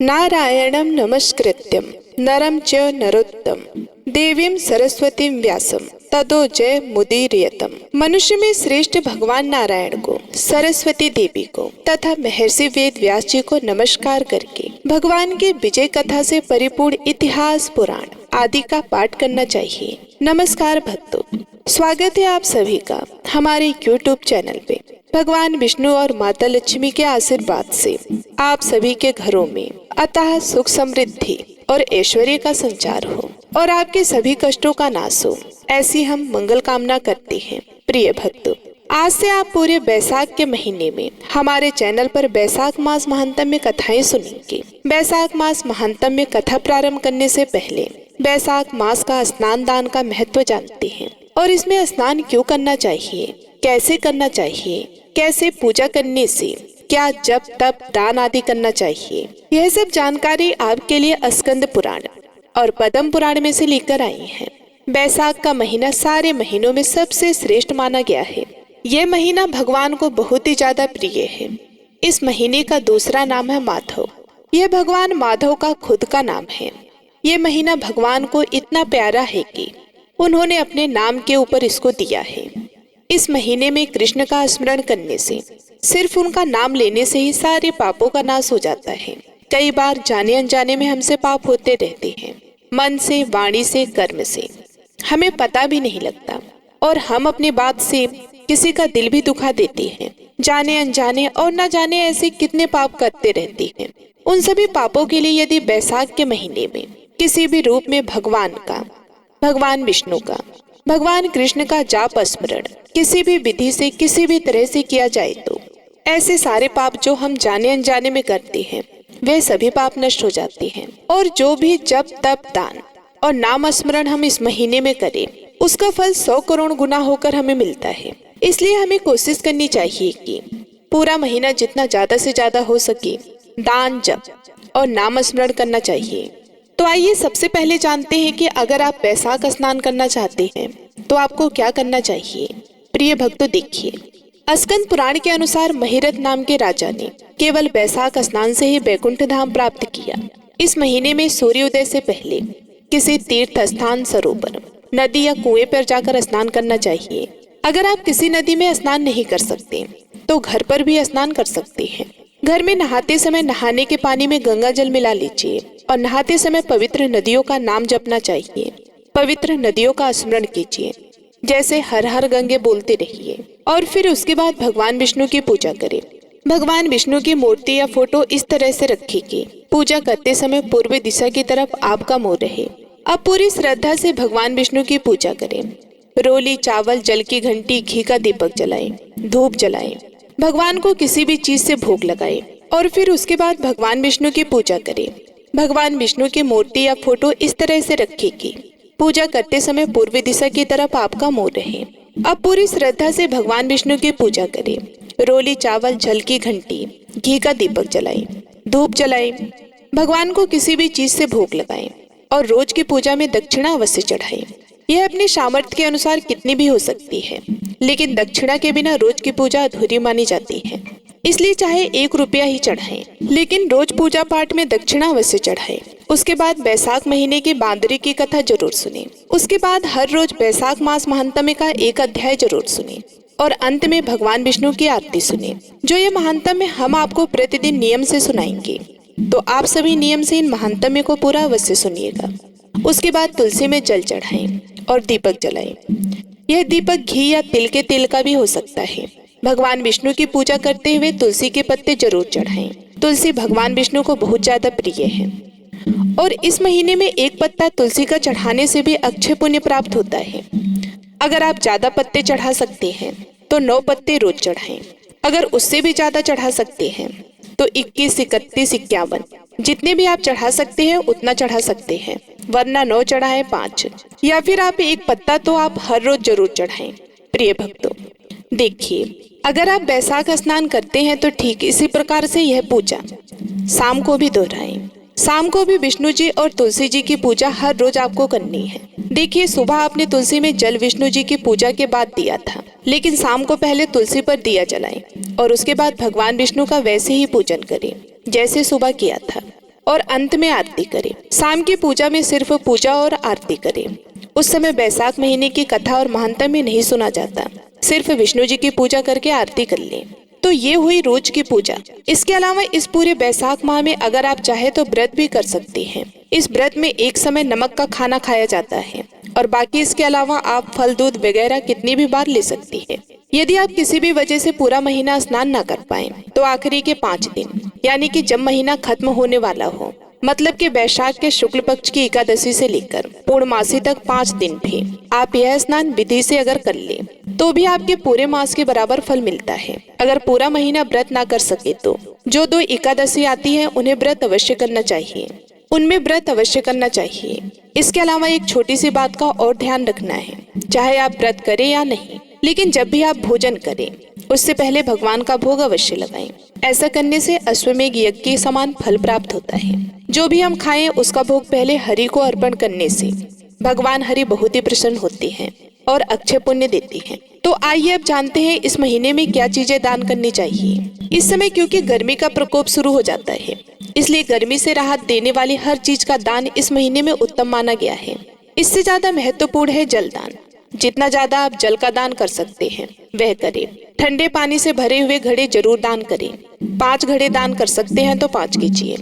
नारायणं नमस्कृत्यं नरं च नरोत्तम देवीं सरस्वतीं व्यासं ततो जय मुदीरयतम। मनुष्य में श्रेष्ठ भगवान नारायण को, सरस्वती देवी को तथा महर्षि वेद व्यास जी को नमस्कार करके भगवान की विजय कथा से परिपूर्ण इतिहास, पुराण आदि का पाठ करना चाहिए। नमस्कार भक्तों, स्वागत है आप सभी का हमारे YouTube चैनल पे। भगवान विष्णु और माता लक्ष्मी के आशीर्वाद से आप सभी के घरों में अतः सुख, समृद्धि और ऐश्वर्य का संचार हो और आपके सभी कष्टों का नाश हो, ऐसी हम मंगल कामना करते हैं। प्रिय भक्तों, आज से आप पूरे बैसाख के महीने में हमारे चैनल पर बैसाख मास महात्म्य में कथाएं सुनेंगे। बैसाख मास महात्म्य में कथा प्रारंभ करने से पहले बैसाख मास का स्नान दान का महत्व जानते हैं और इसमें स्नान क्यों करना चाहिए, कैसे करना चाहिए, कैसे पूजा करने से क्या जप तप दान आदि करना चाहिए, यह सब जानकारी आपके लिए स्कंद पुराण और पद्म पुराण में से लेकर आई हैं। बैसाख का महीना सारे महीनों में सबसे श्रेष्ठ माना गया है। यह महीना भगवान को बहुत ही ज्यादा प्रिय है। इस महीने का दूसरा नाम है माधव। यह भगवान माधव का खुद का नाम है। यह महीना भगवान को इतना प्यारा है कि उन्होंने अपने नाम के ऊपर इसको दिया है। इस महीने में कृष्ण का स्मरण करने से, सिर्फ उनका नाम लेने से ही सारे पापों का नाश हो जाता है। कई बार जाने अनजाने में हमसे पाप होते रहते हैं, मन से, वाणी से, कर्म से, हमें पता भी नहीं लगता और हम अपनी बात से किसी का दिल भी दुखा देते हैं। जाने अनजाने और न जाने ऐसे कितने पाप करते रहते हैं। उन सभी पापों के लिए यदि बैसाख के महीने में किसी भी रूप में भगवान का, भगवान विष्णु का, भगवान कृष्ण का जाप स्मरण किसी भी विधि से, किसी भी तरह से किया जाए तो ऐसे सारे पाप जो हम जाने अनजाने में करते हैं वे सभी पाप नष्ट हो जाते हैं। और जो भी जप तप दान और नाम स्मरण हम इस महीने में करें उसका फल 100 करोड़ गुना होकर हमें मिलता है। इसलिए हमें कोशिश करनी चाहिए कि पूरा महीना जितना ज्यादा से ज्यादा हो सके दान, जप और नाम स्मरण करना चाहिए। तो आइए सबसे पहले जानते हैं कि अगर आप बैसाख स्नान करना चाहते हैं तो आपको क्या करना चाहिए। प्रिय भक्तों, देखिए, स्कंद पुराण के अनुसार महिरथ नाम के राजा ने केवल बैसाख स्नान से ही बैकुंठ धाम प्राप्त किया। इस महीने में सूर्योदय से पहले किसी तीर्थ स्थान, सरोवर, नदी या कुएं पर जाकर स्नान करना चाहिए। अगर आप किसी नदी में स्नान नहीं कर सकते तो घर पर भी स्नान कर सकते हैं। घर में नहाते समय नहाने के पानी में गंगा जल मिला लीजिए और नहाते समय पवित्र नदियों का नाम जपना चाहिए। पवित्र नदियों का स्मरण कीजिए, जैसे हर हर गंगे बोलते रहिए और फिर उसके बाद भगवान विष्णु की पूजा करें। भगवान विष्णु की मूर्ति या फोटो इस तरह से रखें कि पूजा करते समय पूर्व दिशा की तरफ आपका मुंह रहे। अब पूरी श्रद्धा से भगवान विष्णु की पूजा करें। रोली, चावल, जल की घंटी, घी का दीपक जलाएं, धूप जलाएं, भगवान को किसी भी चीज से भोग लगाएं और फिर उसके बाद भगवान विष्णु की पूजा करें। भगवान विष्णु की मूर्ति या फोटो इस तरह से रखें कि पूजा करते समय पूर्वी दिशा की तरफ आपका मुंह रहे। अब पूरी श्रद्धा से भगवान विष्णु की पूजा करें। रोली, चावल, जल की घंटी, घी का दीपक जलाएं, धूप जलाएं, भगवान को किसी भी चीज से भोग लगाएं और रोज की पूजा में दक्षिणा अवश्य चढ़ाएं। यह अपने सामर्थ्य के अनुसार कितनी भी हो सकती है, लेकिन दक्षिणा के बिना रोज की पूजा अधूरी मानी जाती है। इसलिए चाहे 1 रुपया ही चढ़ाएं, लेकिन रोज पूजा पाठ में दक्षिणा अवश्य चढ़ाएं। उसके बाद बैसाख महीने की बांदरी की कथा जरूर सुने। उसके बाद हर रोज बैसाख मास महात्म्य का 1 अध्याय जरूर सुने और अंत में भगवान विष्णु की आरती सुने, जो ये महात्म्य हम आपको प्रतिदिन नियम से सुनाएंगे। तो आप सभी नियम से इन महात्म्य को पूरा अवश्य सुनिएगा। उसके बाद तुलसी में जल चढ़ाएं और दीपक जलाएं। यह दीपक घी या तिल के तेल का भी हो सकता है। भगवान विष्णु की पूजा करते हुए तुलसी के पत्ते जरूर चढ़ाएं। तुलसी भगवान विष्णु को बहुत ज्यादा प्रिय है और इस महीने में 1 पत्ता तुलसी का चढ़ाने से भी अक्षय पुण्य प्राप्त होता है। अगर आप ज्यादा पत्ते चढ़ा सकते हैं तो 9 पत्ते रोज चढ़ाएं। अगर उससे भी ज्यादा चढ़ा सकते हैं तो 21, 31, 51 जितने भी आप चढ़ा सकते हैं उतना चढ़ा सकते हैं, वरना 9 चढ़ाएं, 5 या फिर आप 1 पत्ता तो आप हर रोज जरूर चढ़ाएं। प्रिय भक्तों, देखिए, अगर आप बैसाख स्नान करते हैं तो ठीक इसी प्रकार से यह पूजा शाम को भी दोहराएं। शाम को भी विष्णु जी और तुलसी जी की पूजा हर रोज आपको करनी है। देखिए, सुबह आपने तुलसी में जल विष्णु जी की पूजा के बाद दिया था, लेकिन शाम को पहले तुलसी पर दिया जलाएं और उसके बाद भगवान विष्णु का वैसे ही पूजन करें जैसे सुबह किया था। और अंत में आरती करें। शाम की पूजा में सिर्फ पूजा और आरती करें। उस समय बैसाख महीने की कथा और महात्म्य में नहीं सुना जाता, सिर्फ विष्णु जी की पूजा करके आरती कर लें। तो ये हुई रोज की पूजा। इसके अलावा इस पूरे बैसाख माह में अगर आप चाहे तो व्रत भी कर सकते हैं। इस व्रत में एक समय नमक का खाना खाया जाता है और बाकी इसके अलावा आप फल दूध वगैरह कितनी भी बार ले सकती है। यदि आप किसी भी वजह से पूरा महीना स्नान ना कर पाए तो आखिरी के 5 दिन यानी कि जब महीना खत्म होने वाला हो, मतलब कि बैसाख के शुक्ल पक्ष की एकादशी से लेकर पूर्णमासी तक 5 दिन भी आप यह स्नान विधि से अगर कर ले तो भी आपके पूरे मास के बराबर फल मिलता है। अगर पूरा महीना व्रत ना कर सके तो जो 2 एकादशी आती है उन्हें व्रत अवश्य करना चाहिए, उनमें व्रत अवश्य करना चाहिए। इसके अलावा एक छोटी सी बात का और ध्यान रखना है, चाहे आप व्रत करें या नहीं, लेकिन जब भी आप भोजन करें उससे पहले भगवान का भोग अवश्य लगाएं। ऐसा करने से अश्वमेघ यज्ञ के समान फल प्राप्त होता है। जो भी हम खाएं उसका भोग पहले हरि को अर्पण करने से भगवान हरि बहुत ही प्रसन्न होते हैं और अक्षय पुण्य देते हैं। तो आइए अब जानते हैं इस महीने में क्या चीजें दान करनी चाहिए। इस समय क्योंकि गर्मी का प्रकोप शुरू हो जाता है, इसलिए गर्मी से राहत देने वाली हर चीज का दान इस महीने में उत्तम माना गया है। इससे ज्यादा महत्वपूर्ण है जल दान। जितना ज्यादा आप जल का दान कर सकते हैं वह करें। ठंडे पानी से भरे हुए घड़े जरूर दान करें। 5 घड़े दान कर सकते हैं तो 5 कीजिए,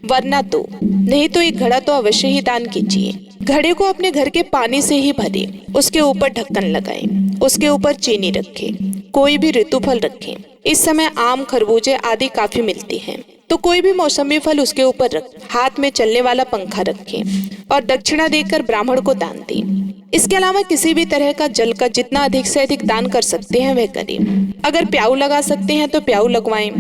वरना तो नहीं तो 1 घड़ा तो अवश्य ही दान कीजिए। घड़े को अपने घर के पानी से ही भरें, उसके ऊपर ढक्कन लगाएं, उसके ऊपर चीनी रखें, कोई भी ऋतु फल रखें। इस समय आम, खरबूजे आदि काफी मिलती हैं, तो कोई भी मौसमी फल उसके ऊपर रख, हाथ में चलने वाला पंखा रखें और दक्षिणा देकर ब्राह्मण को दान दें। इसके अलावा किसी भी तरह का जल का जितना अधिक से अधिक दान कर सकते हैं वह करें। अगर प्याऊ लगा सकते हैं तो प्याऊ लगवाएं।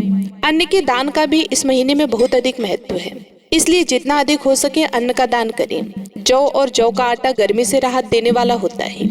अन्न के दान का भी इस महीने में बहुत अधिक महत्व है, इसलिए जितना अधिक हो सके अन्न का दान करें। जौ और जौ का आटा गर्मी से राहत देने वाला होता है,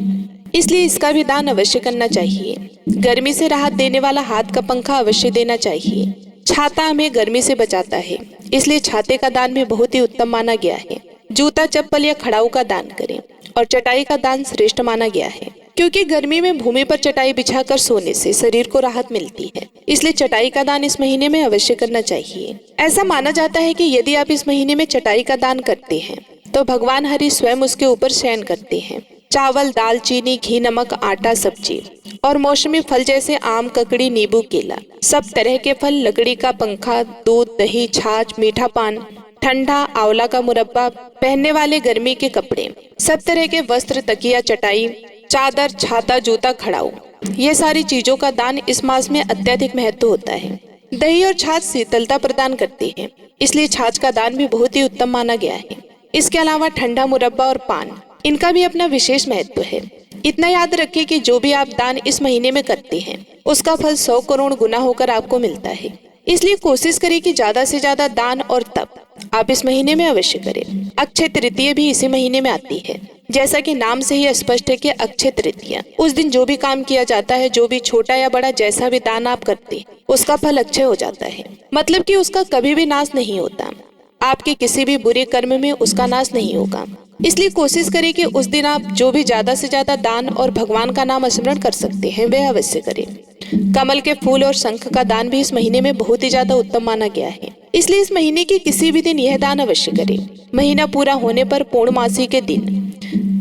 इसलिए इसका भी दान अवश्य करना चाहिए। गर्मी से राहत देने वाला हाथ का पंखा अवश्य देना चाहिए। छाता हमें गर्मी से बचाता है, इसलिए छाते का दान भी बहुत ही उत्तम माना गया है। जूता, चप्पल या खड़ाऊ का दान करें और चटाई का दान श्रेष्ठ माना गया है, क्योंकि गर्मी में भूमि पर चटाई बिछाकर सोने से शरीर को राहत मिलती है, इसलिए चटाई का दान इस महीने में अवश्य करना चाहिए। ऐसा माना जाता है कि यदि आप इस महीने में चटाई का दान करते हैं तो भगवान हरि स्वयं उसके ऊपर शयन करते हैं। चावल, दाल, चीनी, घी, नमक, आटा, सब्जी और मौसमी फल जैसे आम, ककड़ी, नींबू, केला, सब तरह के फल, लकड़ी का पंखा, दूध, दही, छाछ, मीठा पान, ठंडा, आंवला का मुरब्बा, पहनने वाले गर्मी के कपड़े, सब तरह के वस्त्र, तकिया, चटाई, चादर, छाता, जूता, खड़ाऊ, ये सारी चीजों का दान इस मास में अत्यधिक महत्व होता है। दही और छाछ शीतलता प्रदान करते हैं, इसलिए छाछ का दान भी बहुत ही उत्तम माना गया है। इसके अलावा ठंडा मुरब्बा और पान, इनका भी अपना विशेष महत्व है। इतना याद रखें कि जो भी आप दान इस महीने में करते हैं उसका फल 100 करोड़ गुना होकर आपको मिलता है, इसलिए कोशिश करें कि ज्यादा से ज्यादा दान और तप आप इस महीने में अवश्य करें। अक्षय तृतीया भी इसी महीने में आती है। जैसा कि नाम से ही स्पष्ट है कि अक्षय तृतीया, उस दिन जो भी काम किया जाता है, जो भी छोटा या बड़ा जैसा भी दान आप करते हैं, उसका फल अक्षय हो जाता है, मतलब कि उसका कभी भी नाश नहीं होता। आपके किसी भी बुरे कर्म में उसका नाश नहीं होगा। इसलिए कोशिश करें कि उस दिन आप जो भी ज्यादा से ज्यादा दान और भगवान का नाम स्मरण कर सकते हैं वह अवश्य करें। कमल के फूल और शंख का दान भी इस महीने में बहुत ही ज्यादा उत्तम माना गया है, इसलिए इस महीने के किसी भी दिन यह दान अवश्य करें। महीना पूरा होने पर पूर्णमासी के दिन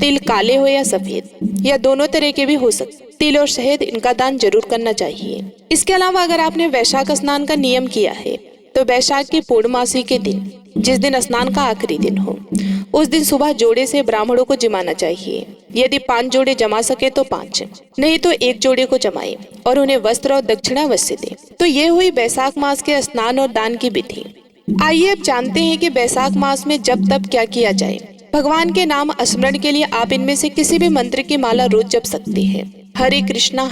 तिल, काले हो या सफेद या दोनों तरह के भी हो सकते, तिल और शहद, इनका दान जरूर करना चाहिए। इसके अलावा अगर आपने वैशाख स्नान का नियम किया है तो वैशाख की पूर्णमासी के दिन, जिस दिन स्नान का आखिरी दिन हो, उस दिन सुबह जोड़े से ब्राह्मणों को जमाना चाहिए। यदि 5 जोड़े जमा सके तो 5, नहीं तो 1 जोड़े को जमाए और उन्हें वस्त्र और दक्षिणा अवश्य दें। तो ये हुई बैसाख मास के स्नान और दान की विधि। आइए अब जानते हैं कि बैसाख मास में जब तब क्या किया जाए। भगवान के नाम स्मरण के लिए आप इनमें से किसी भी मंत्र की माला रोज जप सकते हैं। हरे कृष्णा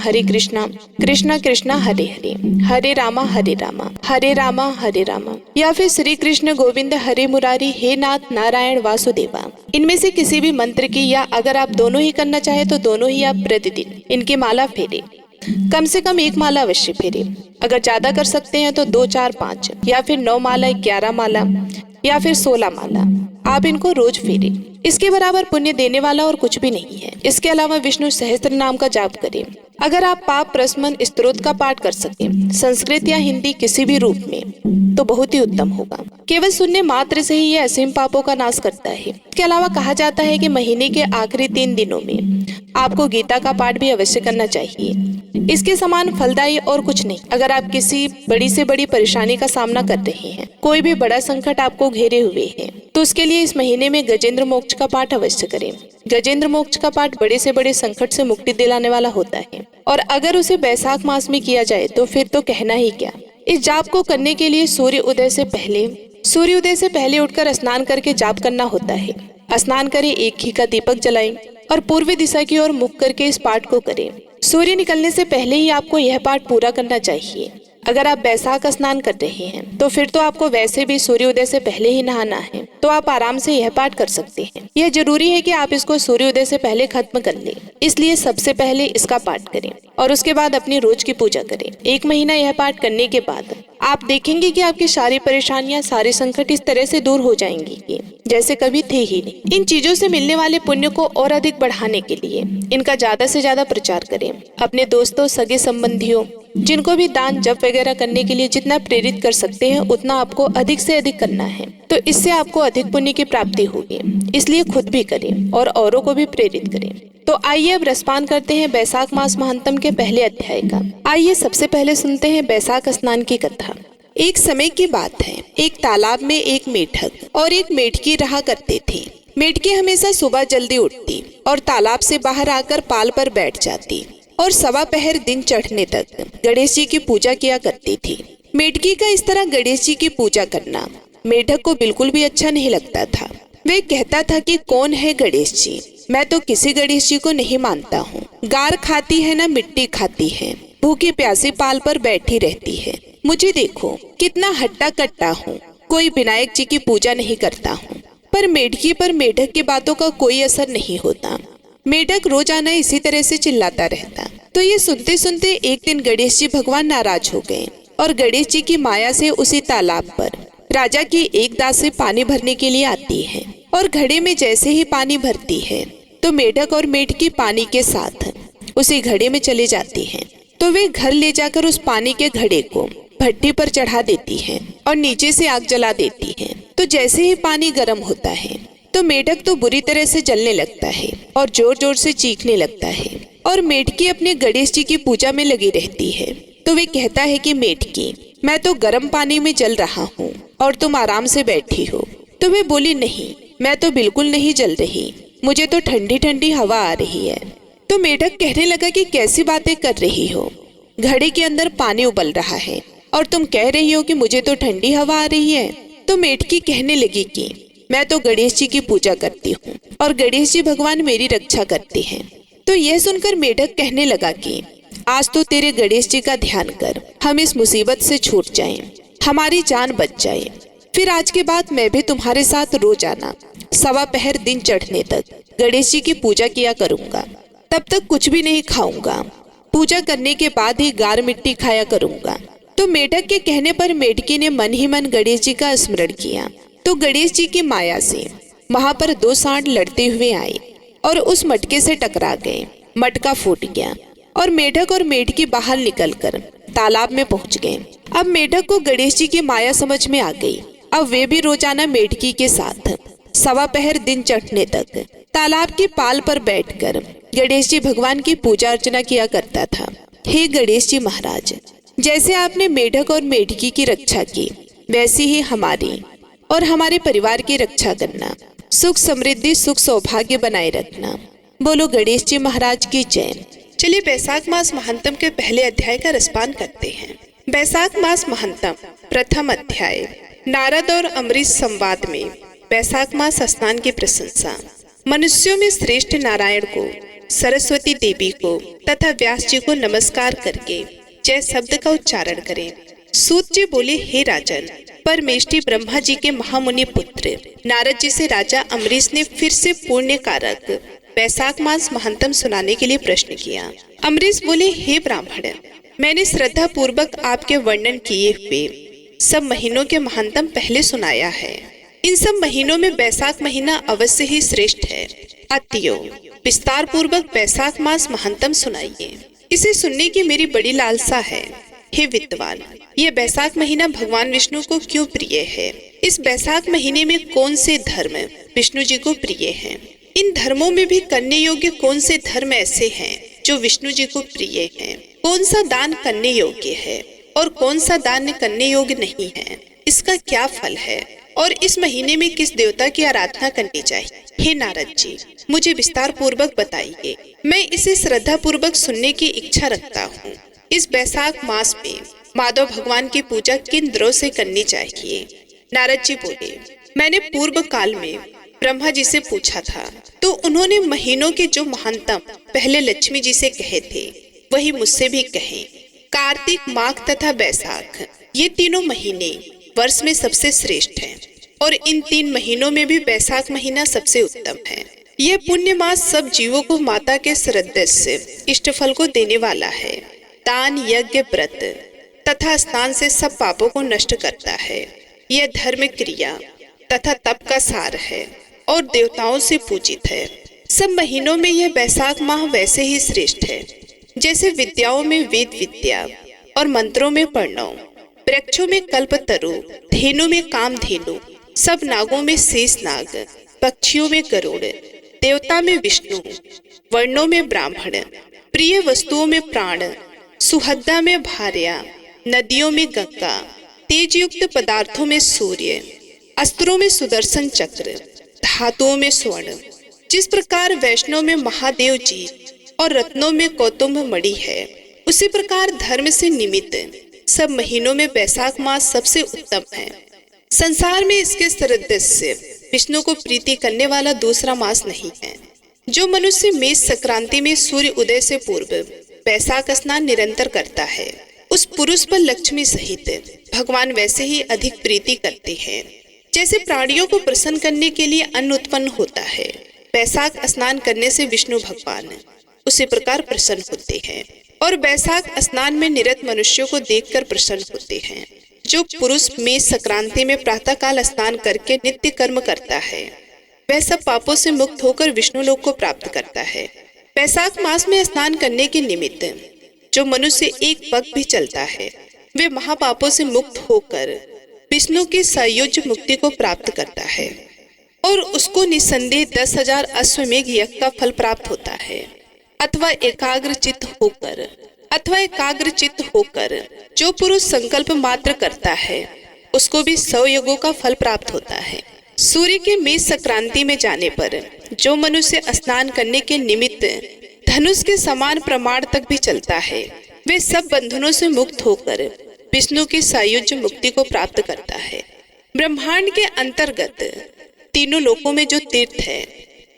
कृष्णा कृष्णा हरे हरे, हरे रामा हरे रामा, या फिर श्री कृष्ण गोविंद हरे मुरारी, हे नाथ नारायण वासुदेवा। इनमें से किसी भी मंत्र की, या अगर आप दोनों ही करना चाहे तो दोनों ही आप प्रतिदिन इनकी माला फेरे। कम से कम 1 माला अवश्य फेरे। अगर ज्यादा कर सकते हैं तो 2, 4, 5 या फिर 9 माला, 11 माला या फिर 16 माला आप इनको रोज फेरें। इसके बराबर पुण्य देने वाला और कुछ भी नहीं है। इसके अलावा विष्णु सहस्त्र नाम का जाप करें। अगर आप पाप प्रशमन स्तोत्र का पाठ कर सकें, संस्कृत या हिंदी किसी भी रूप में, तो बहुत ही उत्तम होगा। केवल सुनने मात्र से ही यह असीम पापों का नाश करता है। इसके अलावा कहा जाता है कि महीने के आखिरी 3 दिनों में आपको गीता का पाठ भी अवश्य करना चाहिए। इसके समान फलदायी और कुछ नहीं। अगर आप किसी बड़ी से बड़ी परेशानी का सामना कर रहे हैं, कोई भी बड़ा संकट आपको घेरे हुए है, तो उसके लिए इस महीने में गजेंद्र मोक्ष का पाठ अवश्य करें। गजेंद्र मोक्ष का पाठ बड़े से बड़े संकट से मुक्ति दिलाने वाला होता है, और अगर उसे बैसाख मास में किया जाए तो फिर तो कहना ही क्या। इस जाप को करने के लिए सूर्य उदय से पहले उठकर स्नान करके जाप करना होता है। स्नान करें, एक घी का दीपक जलाएं और पूर्वी दिशा की ओर मुख करके इस पाठ को करें। सूर्य निकलने से पहले ही आपको यह पाठ पूरा करना चाहिए। अगर आप बैसाख स्नान कर रहे हैं तो फिर तो आपको वैसे भी सूर्योदय से पहले ही नहाना है, तो आप आराम से यह पाठ कर सकते हैं। यह जरूरी है कि आप इसको सूर्योदय से पहले खत्म कर लें, इसलिए सबसे पहले इसका पाठ करें और उसके बाद अपनी रोज की पूजा करें। 1 महीना यह पाठ करने के बाद आप देखेंगे कि आपकी सारी परेशानियां, सारे संकट इस तरह से दूर हो जाएंगी कि जैसे कभी थे ही नहीं। इन चीजों से मिलने वाले पुण्य को और अधिक बढ़ाने के लिए इनका ज्यादा से ज्यादा प्रचार करें। अपने दोस्तों, सगे संबंधियों, जिनको भी दान जप वगैरह करने के लिए जितना प्रेरित कर सकते हैं, उतना आपको अधिक से अधिक करना है, तो इससे आपको अधिक पुण्य की प्राप्ति होगी। इसलिए खुद भी करें और औरों को भी प्रेरित करें। तो आइए अब रसपान करते हैं बैसाख मास महात्म के पहले अध्याय का। आइए सबसे पहले सुनते हैं बैसाख स्नान की कथा। एक समय की बात है, एक तालाब में एक मेढक और एक मेढकी रहा करते थे। मेढकी हमेशा सुबह जल्दी उठती और तालाब से बाहर आकर पाल पर बैठ जाती और 1.25 पहर दिन चढ़ने तक गणेश जी की पूजा किया करती थी। मेढकी का इस तरह गणेश जी की पूजा करना मेढक को बिल्कुल भी अच्छा नहीं लगता था। वे कहता था कि कौन है गणेश जी, मैं तो किसी गणेश जी को नहीं मानता हूँ। गार खाती है ना मिट्टी खाती है, भूखी प्यासी पाल पर बैठी रहती है। मुझे देखो कितना हट्टा कट्टा हूँ, कोई विनायक जी की पूजा नहीं करता हूँ। पर मेढकी पर मेढक की बातों का कोई असर नहीं होता। मेढक रोजाना इसी तरह से चिल्लाता रहता। तो ये सुनते सुनते एक दिन गणेश जी भगवान नाराज हो गए और गणेश जी की माया से उसी तालाब पर राजा की एक दासी पानी भरने के लिए आती है और घड़े में जैसे ही पानी भरती है तो मेढक और मेढकी पानी के साथ उसी घड़े में चले जाती हैं। तो वे घर ले जाकर उस पानी के घड़े को भट्टी पर चढ़ा देती हैं और नीचे से आग जला देती हैं। तो जैसे ही पानी गर्म होता है तो मेढक तो बुरी तरह से जलने लगता है और जोर जोर से चीखने लगता है और मेढकी अपने गणेश जी की पूजा में लगी रहती है। तो वे कहता है कि मेढकी, मैं तो गर्म पानी में जल रहा हूँ और तुम आराम से बैठी हो। तो वे बोली, नहीं, मैं तो बिल्कुल नहीं जल रही, मुझे तो ठंडी ठंडी हवा आ रही है। तो मेढक कहने लगा कि कैसी बातें कर रही हो, घड़े के अंदर पानी उबल रहा है और तुम कह रही हो कि मुझे तो ठंडी हवा आ रही है। तो मेढकी कहने लगी कि मैं तो गणेश जी की पूजा करती हूँ और गणेश जी भगवान मेरी रक्षा करते हैं। तो यह सुनकर मेढक कहने लगा कि आज तो तेरे गणेश जी का ध्यान कर, हम इस मुसीबत से छूट जाएं, हमारी जान बच जाए। फिर आज के बाद मैं भी तुम्हारे साथ रोजाना 1.25 पहर दिन चढ़ने तक गणेश जी की पूजा किया करूंगा। तब तक कुछ भी नहीं खाऊंगा, पूजा करने के बाद ही गार मिट्टी खाया करूंगा। तो मेढक के कहने पर मेढकी ने मन ही मन गणेश जी का स्मरण किया। तो गणेश जी की माया से वहां पर 2 सांड लड़ते हुए आए और उस मटके से टकरा गए। मटका फूट गया और मेढक और मेढकी बाहर निकलकर तालाब में पहुंच गए। अब मेढक को गणेश जी की माया समझ में आ गई। अब वे भी रोजाना मेढकी के साथ 1.25 पहर दिन चढ़ने तक तालाब की पाल पर बैठकर गणेश जी भगवान की पूजा अर्चना किया करता था। हे गणेश जी महाराज, जैसे आपने मेढक और मेढकी की रक्षा की, वैसी ही हमारी और हमारे परिवार की रक्षा करना। सुख समृद्धि, सुख सौभाग्य बनाए रखना। बोलो गणेश जी महाराज की जय। चलिए बैसाख मास महात्म के पहले अध्याय का रसपान करते हैं। बैसाख मास महात्म प्रथम अध्याय। नारद और अम्बरीश संवाद में बैसाख मास स्नान की प्रशंसा। मनुष्यों में श्रेष्ठ नारायण को, सरस्वती देवी को तथा व्यास जी को नमस्कार करके जय शब्द का उच्चारण करें। सूत जी बोले, हे राजन, परमेष्ठी ब्रह्मा जी के महामुनि पुत्र नारद जी से राजा अम्बरीश ने फिर से पुण्य कारक बैसाख मास महात्म सुनाने के लिए प्रश्न किया। अम्बरीश बोले, हे ब्राह्मण, मैंने श्रद्धा पूर्वक आपके वर्णन किए हुए सब महीनों के महात्म पहले सुनाया है। इन सब महीनों में बैसाख महीना अवश्य ही श्रेष्ठ है। अतियो विस्तार पूर्वक बैसाख मास महंतम सुनाइए, इसे सुनने की मेरी बड़ी लालसा है। हे विद्वान, यह बैसाख महीना भगवान विष्णु को क्यों प्रिय है? इस बैसाख महीने में कौन से धर्म विष्णु जी को प्रिय हैं? इन धर्मों में भी करने योग्य कौन से धर्म ऐसे हैं जो विष्णु जी को प्रिय हैं? कौन सा दान करने योग्य है और कौन सा दान करने योग्य नहीं है? इसका क्या फल है और इस महीने में किस देवता की आराधना करनी चाहिए? हे नारद जी, मुझे विस्तार पूर्वक बताइए, मैं इसे श्रद्धा पूर्वक सुनने की इच्छा रखता हूँ। इस बैसाख मास में माधव भगवान की पूजा किन द्रोह से करनी चाहिए? नारद जी बोले, मैंने पूर्व काल में ब्रह्मा जी से पूछा था, तो उन्होंने महीनों के जो महानतम पहले लक्ष्मी जी से कहे थे वही मुझसे भी कहे। कार्तिक, माघ तथा बैसाख, ये तीनों महीने वर्ष में सबसे श्रेष्ठ हैं और इन 3 महीनों में भी बैसाख महीना सबसे उत्तम है। यह पुण्य मास सब जीवों को माता के सदृश इष्ट फल को देने वाला है। दान, यज्ञ, व्रत तथा स्नान से सब पापों को नष्ट करता है। यह धर्म, क्रिया तथा तप का सार है और देवताओं से पूजित है। सब महीनों में यह बैसाख माह वैसे ही श्रेष्ठ है जैसे विद्याओं में वेद विद्या और मंत्रों में प्रणव, वृक्षों में कल्पतरु, धेनु में कामधेनु, सब नागों में शेष नाग, पक्षियों में गरुड़, देवता में विष्णु, वर्णों में ब्राह्मण, प्रिय वस्तुओं में प्राण, सुहद्दा में भार्या, नदियों में गंगा, तेज युक्त पदार्थों में सूर्य, अस्त्रों में सुदर्शन चक्र, धातुओं में स्वर्ण। जिस प्रकार वैष्णव में महादेव जी और रत्नों में कौतुंभ मणि है, उसी प्रकार धर्म से निमित्त सब महीनों में बैसाख मास सबसे उत्तम है। संसार में इसके सदृश विष्णु को प्रीति करने वाला दूसरा मास नहीं है। जो मनुष्य मेष संक्रांति में सूर्य उदय से पूर्व बैसाख स्नान निरंतर करता है, उस पुरुष पर लक्ष्मी सहित भगवान वैसे ही अधिक प्रीति करते हैं। जैसे प्राणियों को प्रसन्न करने के लिए अन्न उत्पन्न होता है, बैसाख स्नान करने से विष्णु भगवान उसी प्रकार प्रसन्न होते हैं और बैसाख स्नान में निरत मनुष्यों को देखकर प्रसन्न होते हैं। जो पुरुष मेष संक्रांति में प्रातः काल स्नान करके नित्य कर्म करता है, वह सब पापों से मुक्त होकर विष्णु लोक को प्राप्त करता है। बैसाख मास में स्नान करने के निमित्त जो मनुष्य एक पग भी चलता है, वे महापापों से मुक्त होकर विष्णु की सायुज्य मुक्ति को प्राप्त करता है और उसको निसंदेह 10,000 अश्वमेघ यज्ञ का फल प्राप्त होता है। अथवा एकाग्र चित्त होकर जो पुरुष संकल्प मात्र करता है, उसको भी 100 यज्ञों का फल प्राप्त होता है। सूर्य के मेष संक्रांति में जाने पर जो मनुष्य स्नान करने के निमित्त धनुष के समान प्रमाण तक भी चलता है, वे सब बंधनों से मुक्त होकर विष्णु की सायुज्य मुक्ति को प्राप्त करता है। ब्रह्मांड के अंतर्गत तीनों लोकों में जो तीर्थ है,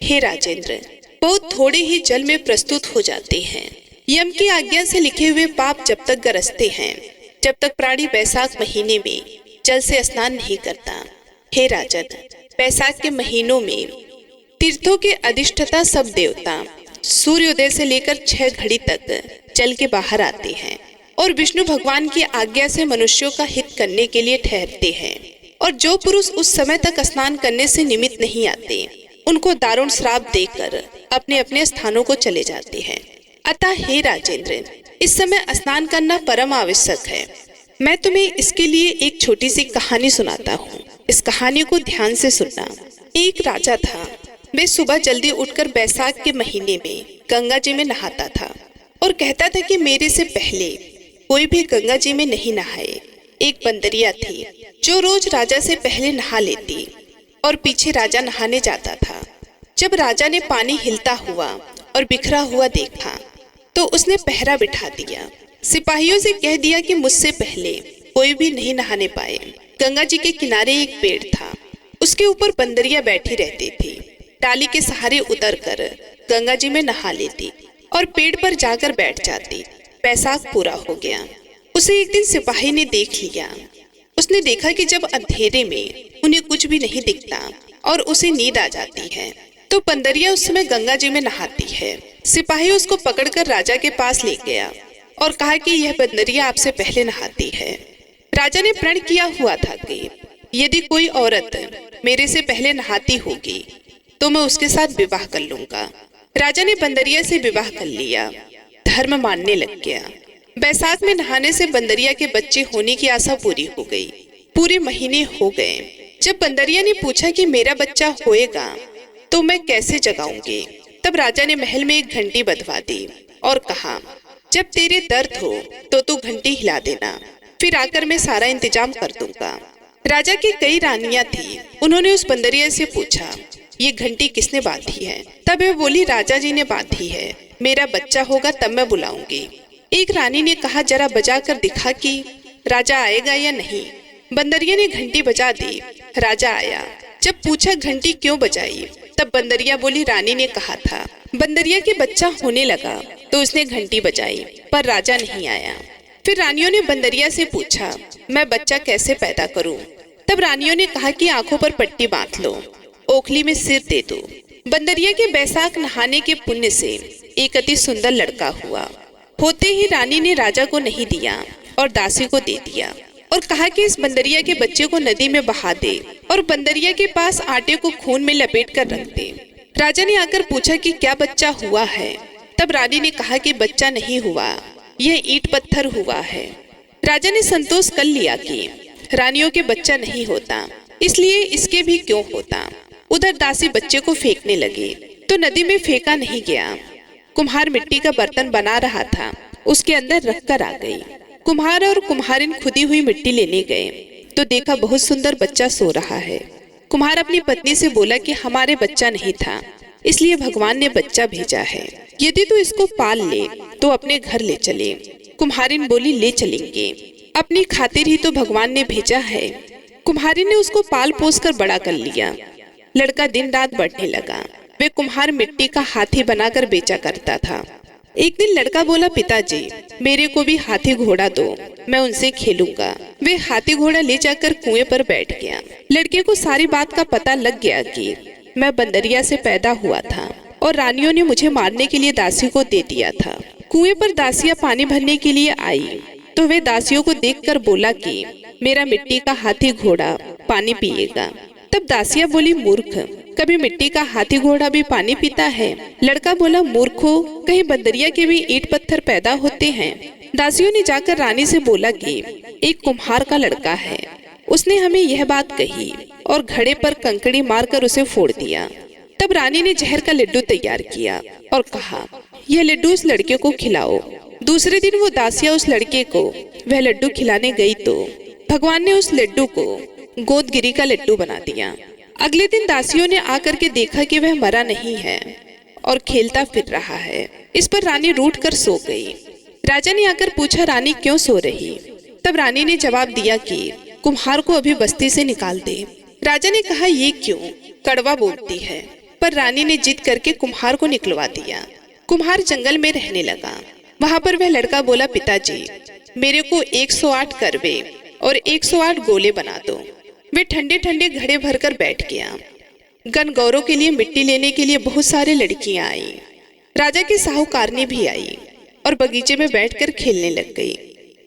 हे राजेंद्र, बहुत थोड़े ही जल में प्रस्तुत हो जाते हैं। यम की आज्ञा से लिखे हुए पाप जब तक गरजते हैं, जब तक प्राणी बैसाख महीने में जल से स्नान नहीं करता। हे राजन, बैसाख के महीनों में तीर्थों के अधिष्ठाता सब देवता सूर्योदय से लेकर 6 घड़ी तक जल के बाहर आते हैं और विष्णु भगवान की आज्ञा से मनुष्यों का हित करने के लिए ठहरते हैं। और जो पुरुष उस समय तक स्नान करने से निमित्त नहीं आते, उनको दारुण श्राप देकर अपने अपने स्थानों को चले जाते हैं। अतः हे राजेंद्र, इस समय स्नान करना परम आवश्यक है। मैं तुम्हें इसके लिए एक छोटी सी कहानी सुनाता हूँ। इस कहानी को ध्यान से सुनना। एक राजा था। वे सुबह जल्दी उठकर बैसाख के महीने में गंगा जी में नहाता था और कहता था कि मेरे से पहले कोई भी गंगा जी में नहीं नहाए। एक बंदरिया थी जो रोज राजा से पहले नहा लेती और पीछे राजा नहाने जाता था। जब राजा ने पानी हिलता हुआ और बिखरा हुआ देखा तो उसने पहरा बिठा दिया। सिपाहियों से कह दिया कि मुझसे पहले कोई भी नहीं नहाने पाए। गंगा जी के किनारे एक पेड़ था, उसके ऊपर बंदरिया बैठी रहती थी। डाली के सहारे उतरकर गंगा जी में नहा लेती और पेड़ पर जाकर बैठ जाती। बैसाख पूरा हो गया। उसे एक दिन सिपाही ने देख लिया। उसने देखा कि जब अंधेरे में उन्हें कुछ भी नहीं दिखता और उसे नींद आ जाती है, तो बंदरिया उस समय गंगा जी में नहाती है। सिपाही उसको पकड़कर राजा के पास ले गया और कहा कि यह बंदरिया आपसे पहले नहाती है। राजा ने प्रण किया हुआ था कि यदि कोई औरत मेरे से पहले नहाती होगी तो मैं उसके साथ विवाह कर लूंगा। राजा ने बंदरिया से विवाह कर लिया, धर्म मानने लग गया। बैसाख में नहाने से बंदरिया के बच्चे होने की आशा पूरी हो गई। पूरे महीने हो गए। जब बंदरिया ने पूछा कि मेरा बच्चा होएगा तो मैं कैसे जगाऊंगी, तब राजा ने महल में एक घंटी बंधवा दी और कहा, जब तेरे दर्द हो तो तू घंटी हिला देना, फिर आकर मैं सारा इंतजाम कर दूंगा। राजा की कई रानियां थी। उन्होंने उस बंदरिया से पूछा, ये घंटी किसने बांधी है? तब वह बोली, राजा जी ने बांधी है। मेरा बच्चा होगा तब मैं बुलाऊंगी। एक रानी ने कहा, जरा बजा कर दिखा कि राजा आएगा या नहीं। बंदरिया ने घंटी बजा दी। राजा आया। जब पूछा घंटी क्यों बजाई, तब बंदरिया बोली, रानी ने कहा था। बंदरिया के बच्चा होने लगा तो उसने घंटी बजाई, पर राजा नहीं आया। फिर रानियों ने बंदरिया से पूछा, मैं बच्चा कैसे पैदा करूं? तब रानियों ने कहा कि आंखों पर पट्टी बांध लो, ओखली में सिर दे दो। बंदरिया के बैसाख नहाने के पुण्य से एक अति सुंदर लड़का हुआ। होते ही रानी ने राजा को नहीं दिया और दासी को दे दिया और कहा कि इस बंदरिया के बच्चे को नदी में बहा दे और बंदरिया के पास आटे को खून में लपेट कर रख दे। राजा ने आकर पूछा कि क्या बच्चा हुआ है? तब रानी ने कहा कि बच्चा नहीं हुआ, यह ईंट पत्थर हुआ है। राजा ने संतोष कर लिया कि रानियों के बच्चा नहीं होता, इसलिए इसके भी क्यों होता। उधर दासी बच्चे को फेंकने लगी तो नदी में फेंका नहीं गया। कुम्हार मिट्टी का बर्तन बना रहा था, उसके अंदर रखकर आ गई। कुम्हार और कुम्हारिन खुदी हुई मिट्टी लेने गए तो देखा बहुत सुंदर बच्चा सो रहा है। कुम्हार अपनी पत्नी से बोला कि हमारे बच्चा नहीं था, इसलिए भगवान ने बच्चा भेजा है। यदि तू इसको पाल ले तो अपने घर ले चले। कुम्हारिन बोली, ले चलेंगे, अपनी खातिर ही तो भगवान ने भेजा है। कुम्हारिन ने उसको पाल पोस कर बड़ा कर लिया। लड़का दिन रात बढ़ने लगा। वे कुम्हार मिट्टी का हाथी बनाकर बेचा करता था। एक दिन लड़का बोला, पिताजी मेरे को भी हाथी घोड़ा दो, मैं उनसे खेलूंगा। वे हाथी घोड़ा ले जाकर कुएं पर बैठ गया। लड़के को सारी बात का पता लग गया कि मैं बंदरिया से पैदा हुआ था और रानियों ने मुझे मारने के लिए दासी को दे दिया था। कुएं पर दासियां पानी भरने के लिए आई तो वे दासियों को देखकर बोला कि मेरा मिट्टी का हाथी घोड़ा पानी पिएगा। तब दासियां बोली, मूर्ख, कभी मिट्टी का हाथी घोड़ा भी पानी पीता है? लड़का बोला, मूर्खो, कहीं बंदरिया के भी ईंट पत्थर पैदा होते हैं? दासियों ने जाकर रानी से बोला कि एक कुम्हार का लड़का है, उसने हमें यह बात कही और घड़े पर कंकड़ी मारकर उसे फोड़ दिया। तब रानी ने जहर का लड्डू तैयार किया और कहा, यह लड्डू उस लड़के को खिलाओ। दूसरे दिन वो दासियां उस लड़के को वह लड्डू खिलाने गई तो भगवान ने उस लड्डू को गोदगिरी का लड्डू बना दिया। अगले दिन दासियों ने आकर के देखा कि वह मरा नहीं है और खेलता फिर रहा है। इस पर रानी रूठ कर सो गई। राजा ने आकर पूछा, रानी क्यों सो रही? तब रानी ने जवाब दिया कि कुम्हार को अभी बस्ती से निकाल दे। राजा ने कहा, ये क्यों? कड़वा बोलती है। पर रानी ने जिद करके कुम्हार को निकलवा दिया। कुम्हार जंगल में रहने लगा। वहां पर वह लड़का बोला, पिताजी मेरे को 108 करवे और 108 गोले बना दो। वे ठंडे ठंडे घड़े भरकर बैठ गया। गणगौरों के लिए मिट्टी लेने के लिए बहुत सारे लड़कियां आई। राजा की साहूकारनी भी आई और बगीचे में बैठकर खेलने लग गई।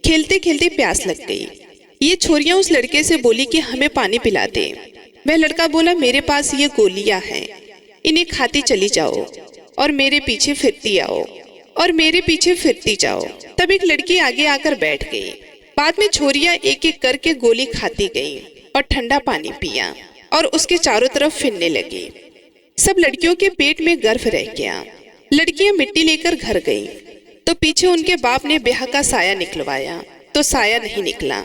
खेलते खेलते प्यास लग गई। ये छोरियां उस लड़के से बोली कि हमें पानी पिला दे। वह लड़का बोला, मेरे पास ये गोलियां हैं, इन्हें खाती चली जाओ और मेरे पीछे फिरती आओ और मेरे पीछे फिरती जाओ। तब एक लड़की आगे आकर बैठ गई। बाद में छोरियां एक एक करके गोली खाती गईं और ठंडा पानी पिया और उसके चारों तरफ फिरने लगी। सब लड़कियों के पेट में गर्व रह गया। लड़कियां मिट्टी लेकर घर गईं तो पीछे उनके बाप ने ब्याह का साया निकलवाया तो साया नहीं निकला।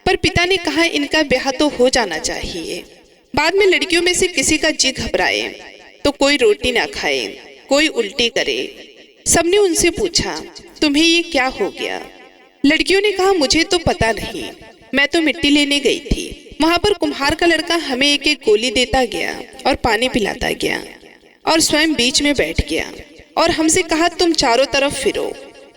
पर पिता ने कहा, इनका ब्याह तो हो जाना चाहिए। बाद में लड़कियों में से किसी का जी घबराए तो कोई रोटी ना खाए, कोई उल्टी करे। सबने उनसे पूछा, तुम्हें ये क्या हो गया? लड़कियों ने कहा, मुझे तो पता नहीं, मैं तो मिट्टी लेने गई थी। वहां पर कुम्हार का लड़का हमें एक एक गोली देता गया और पानी पिलाता गया और स्वयं बीच में बैठ गया और हमसे कहा, तुम चारों तरफ फिरो।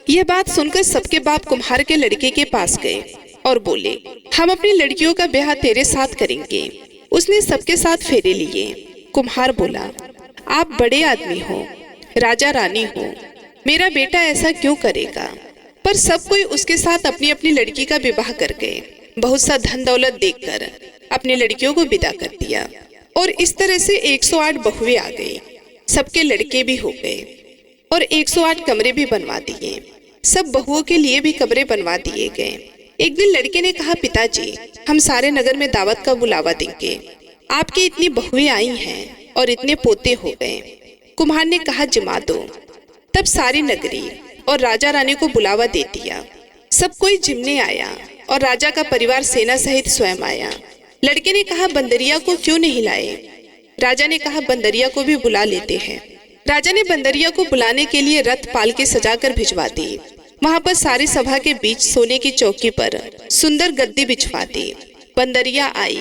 यह बात सुनकर सबके बाप कुम्हार के लड़के के पास गए और बोले, हम अपनी लड़कियों का ब्याह तेरे साथ करेंगे। उसने सबके साथ फेरे लिए। कुम्हार बोला, आप बड़े आदमी हो, राजा रानी हो, मेरा बेटा ऐसा क्यों करेगा? पर सब कोई उसके साथ अपनी अपनी लड़की का विवाह कर गए। बहुत सा धन दौलत देखकर अपनी लड़कियों को विदा कर दिया और इस तरह से 108 बहुएं आ गई। सबके लड़के भी हो गए और 108 कमरे भी बनवा दिए। सब बहुओं के लिए भी कमरे बनवा दिए गए। एक दिन लड़के ने कहा, पिताजी हम सारे नगर में दावत का बुलावा देंगे। आपकी इतनी बहुएं आई हैं और इतने पोते हो गए। कुम्हार ने कहा, जमा दो। तब सारी नगरी और राजा रानी को बुलावा दे दिया। सब कोई जिमने आया और राजा का परिवार सेना सहित स्वयं आया। लड़के ने कहा, बंदरिया को क्यों नहीं लाए? राजा ने कहा, बंदरिया को भी बुला लेते हैं। राजा ने बंदरिया को बुलाने के लिए रथ पालकी सजाकर भिजवा दी। वहां पर सारी सभा के बीच सोने की चौकी पर सुंदर गद्दी बिछवा दी। बंदरिया आई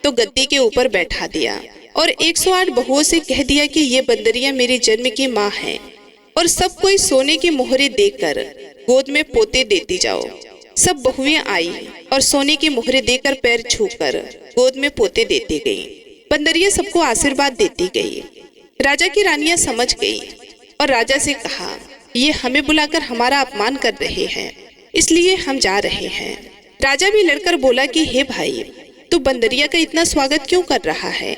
तो गद्दी के ऊपर बैठा दिया और 108 बहुओं से कह दिया कि ये बंदरिया मेरी जन्म की माँ है और सब कोई सोने की मोहरें देकर गोद में पोते देती जाओ। सब बहुएं आई और सोने की मोहरें देकर पैर छूकर गोद में पोते देती गई। बंदरिया सबको आशीर्वाद देती गई। राजा की रानियां समझ गई और राजा से कहा, ये हमें बुलाकर हमारा अपमान कर रहे हैं, इसलिए हम जा रहे हैं। राजा भी लड़कर बोला कि हे भाई, तू बंदरिया का इतना स्वागत क्यों कर रहा है?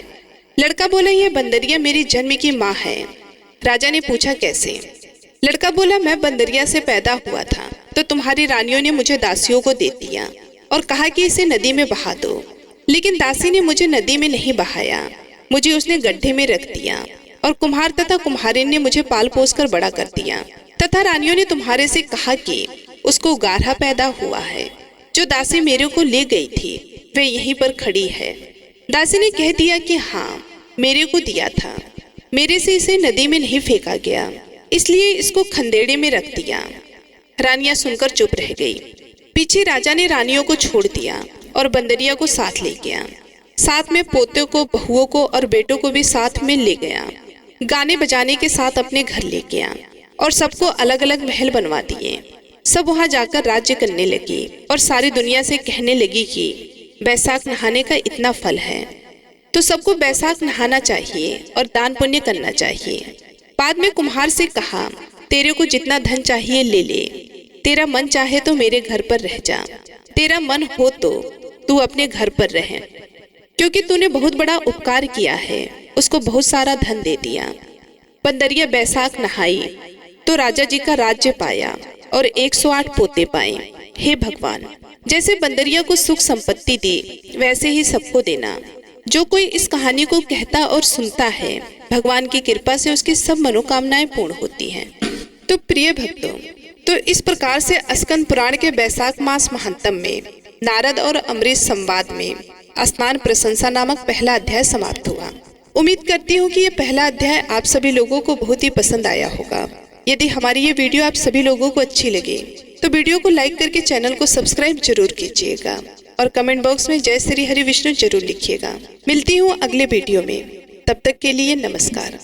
लड़का बोला, ये बंदरिया मेरी जन्म की माँ है। राजा ने पूछा, कैसे? लड़का बोला, मैं बंदरिया से पैदा हुआ था तो तुम्हारी रानियों ने मुझे दासियों को दे दिया और कहा कि इसे नदी में बहा दो, लेकिन दासी ने मुझे नदी में नहीं बहाया, मुझे उसने गड्ढे में रख दिया और कुम्हार तथा कुम्हारिन ने मुझे पाल पोस कर बड़ा कर दिया। तथा रानियों ने तुम्हारे से कहा कि उसको गाढ़ा पैदा हुआ है। जो दासी मेरे को ले गई थी वे यहीं पर खड़ी है। दासी ने कह दिया कि हाँ, मेरे को दिया था, मेरे से इसे नदी में नहीं फेंका गया, इसलिए इसको खंदेड़े में रख दिया। रानियां सुनकर चुप रह गई। पीछे राजा ने रानियों को छोड़ दिया और बंदरिया को साथ ले गया। साथ में पोतों को, बहुओं को और बेटों को भी साथ में ले गया। गाने बजाने के साथ अपने घर ले गया और सबको अलग अलग महल बनवा दिए। सब वहां जाकर राज्य करने लगी और सारी दुनिया से कहने लगी कि बैसाख नहाने का इतना फल है, तो सबको बैसाख नहाना चाहिए और दान पुण्य करना चाहिए। बाद में कुम्हार से कहा, तेरे को जितना धन चाहिए ले ले, तेरा मन चाहे तो मेरे घर पर रह जा, तेरा मन हो तो तू अपने घर पर रह, क्योंकि तूने बहुत बड़ा उपकार किया है। उसको बहुत सारा धन दे दिया। बंदरिया बैसाख नहाई तो राजा जी का राज्य पाया और 108 पोते पाए। हे भगवान, जैसे बंदरिया को सुख संपत्ति दी वैसे ही सबको देना। जो कोई इस कहानी को कहता और सुनता है, भगवान की कृपा से उसकी सब मनोकामनाएं पूर्ण होती हैं। तो प्रिय भक्तों, तो इस प्रकार से स्कंद पुराण के बैसाख मास महात्म में नारद और अम्बरीश संवाद में स्नान प्रशंसा नामक पहला अध्याय समाप्त हुआ। उम्मीद करती हूँ कि ये पहला अध्याय आप सभी लोगों को बहुत ही पसंद आया होगा। यदि हमारी ये वीडियो आप सभी लोगों को अच्छी लगे तो वीडियो को लाइक करके चैनल को सब्सक्राइब जरूर कीजिएगा और कमेंट बॉक्स में जय श्री हरि विष्णु जरूर लिखिएगा। मिलती हूँ अगले वीडियो में, तब तक के लिए नमस्कार।